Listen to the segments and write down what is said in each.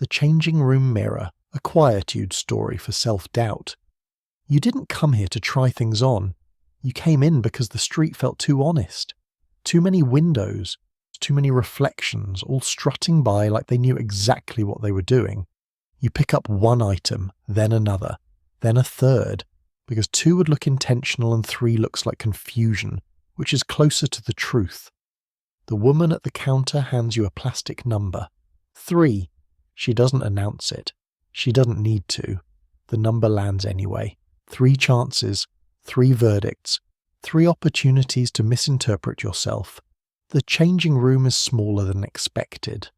The changing room mirror, a Quietude story for self-doubt. You didn't come here to try things on. You came in because the street felt too honest. Too many windows, too many reflections, all strutting by like they knew exactly what they were doing. You pick up one item, then another, then a third, because 2 would look intentional and 3 looks like confusion, which is closer to the truth. The woman at the counter hands you a plastic number. 3. She doesn't announce it. She doesn't need to. The number lands anyway. 3 chances, 3 verdicts, 3 opportunities to misinterpret yourself. The changing room is smaller than expected.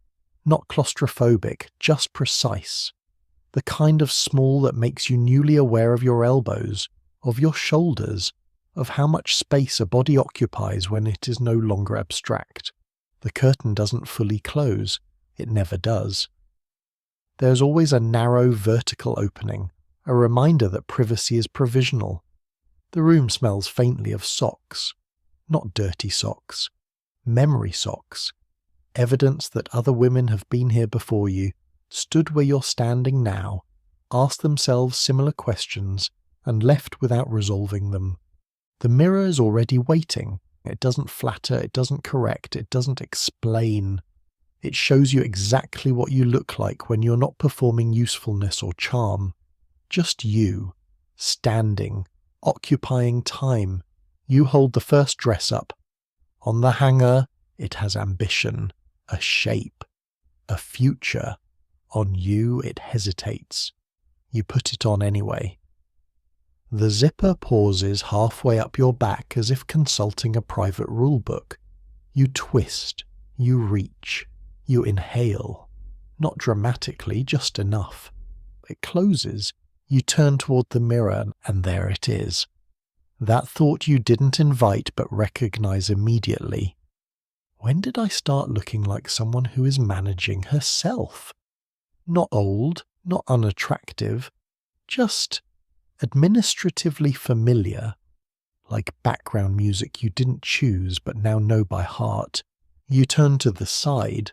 Not claustrophobic, just precise. The kind of small that makes you newly aware of your elbows, of your shoulders, of how much space a body occupies when it is no longer abstract. The curtain doesn't fully close. It never does. There's always a narrow vertical opening, a reminder that privacy is provisional. The room smells faintly of socks. Not dirty socks. Memory socks. Evidence that other women have been here before you, stood where you're standing now, asked themselves similar questions, and left without resolving them. The mirror is already waiting. It doesn't flatter, it doesn't correct, it doesn't explain. It shows you exactly what you look like when you're not performing usefulness or charm. Just you, standing, occupying time. You hold the first dress up. On the hanger, it has ambition, a shape, a future. On you, it hesitates. You put it on anyway. The zipper pauses halfway up your back as if consulting a private rulebook. You twist, you reach, you inhale. Not dramatically, just enough. It closes. You turn toward the mirror, and there it is. That thought you didn't invite but recognize immediately. When did I start looking like someone who is managing herself? Not old, not unattractive, just administratively familiar, like background music you didn't choose but now know by heart. You turn to the side.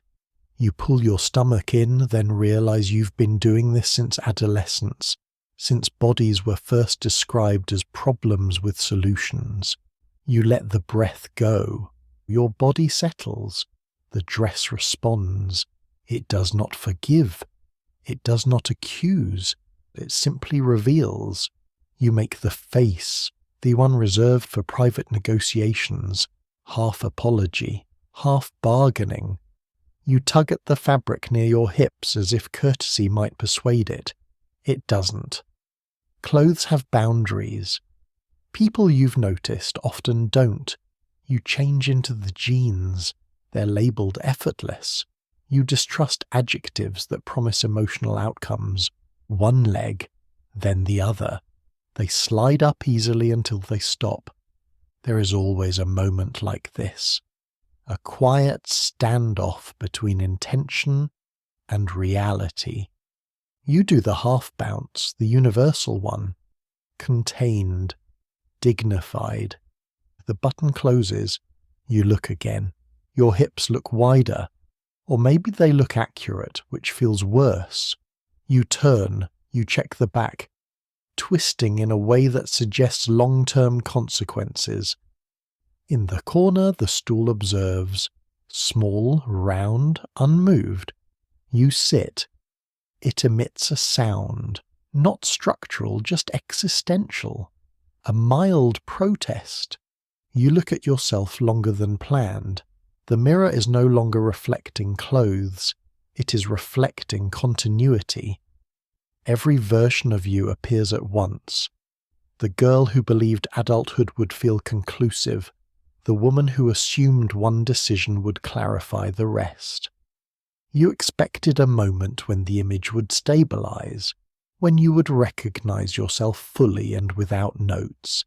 You pull your stomach in, then realize you've been doing this since adolescence, since bodies were first described as problems with solutions. You let the breath go. Your body settles. The dress responds. It does not forgive. It does not accuse. It simply reveals. You make the face, the one reserved for private negotiations, half apology, half bargaining. You tug at the fabric near your hips as if courtesy might persuade it. It doesn't. Clothes have boundaries. People you've noticed often don't. You change into the jeans. They're labelled effortless. You distrust adjectives that promise emotional outcomes. One leg, then the other. They slide up easily until they stop. There is always a moment like this. A quiet standoff between intention and reality. You do the half bounce, the universal one. Contained, dignified. The button closes. You look again. Your hips look wider. Or maybe they look accurate, which feels worse. You turn, you check the back, twisting in a way that suggests long-term consequences. In the corner, the stool observes. Small, round, unmoved. You sit. It emits a sound, not structural, just existential. A mild protest. You look at yourself longer than planned. The mirror is no longer reflecting clothes. It is reflecting continuity. Every version of you appears at once. The girl who believed adulthood would feel conclusive. The woman who assumed one decision would clarify the rest. You expected a moment when the image would stabilize, when you would recognize yourself fully and without notes.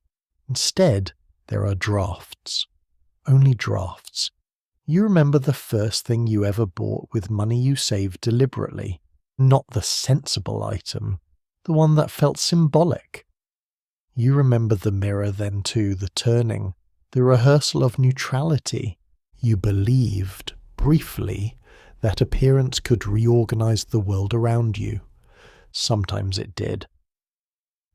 Instead, there are drafts. Only drafts. You remember the first thing you ever bought with money you saved deliberately. Not the sensible item, the one that felt symbolic. You remember the mirror then too, the turning, the rehearsal of neutrality. You believed, briefly, That appearance could reorganize the world around you. Sometimes it did.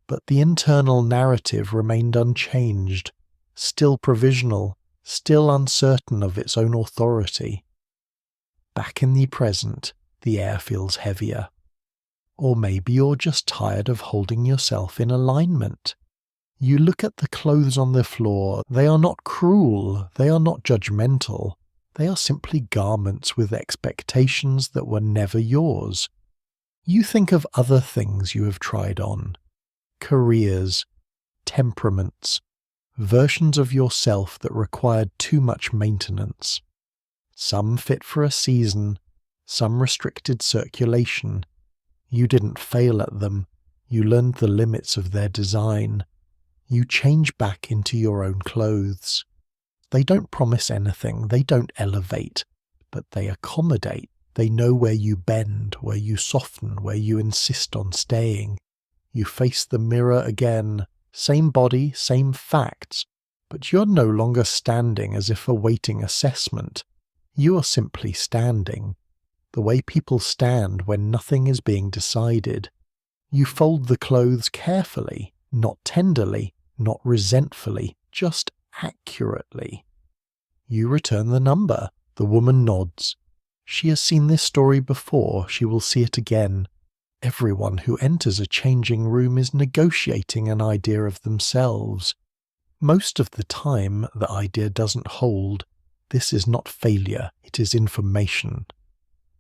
But the internal narrative remained unchanged, still provisional, still uncertain of its own authority. Back in the present, the air feels heavier. Or maybe you're just tired of holding yourself in alignment. You look at the clothes on the floor. They are not cruel. They are not judgmental. They are simply garments with expectations that were never yours. You think of other things you have tried on. Careers, temperaments, versions of yourself that required too much maintenance. Some fit for a season, some restricted circulation. You didn't fail at them. You learned the limits of their design. You change back into your own clothes. They don't promise anything, they don't elevate, but they accommodate. They know where you bend, where you soften, where you insist on staying. You face the mirror again, same body, same facts, but you're no longer standing as if awaiting assessment. You are simply standing, the way people stand when nothing is being decided. You fold the clothes carefully, not tenderly, not resentfully, just accurately. You return the number. The woman nods. She has seen this story before. She will see it again. Everyone who enters a changing room is negotiating an idea of themselves. Most of the time, the idea doesn't hold. This is not failure, it is information.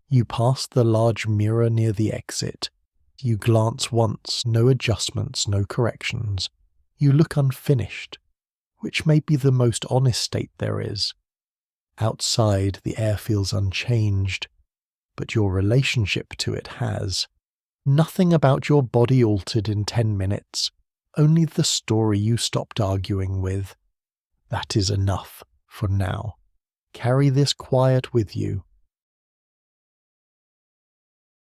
You pass the large mirror near the exit. You glance once, no adjustments, no corrections. You look unfinished, which may be the most honest state there is. Outside, the air feels unchanged, but your relationship to it has. Nothing about your body altered in 10 minutes, only the story you stopped arguing with. That is enough for now. Carry this quiet with you.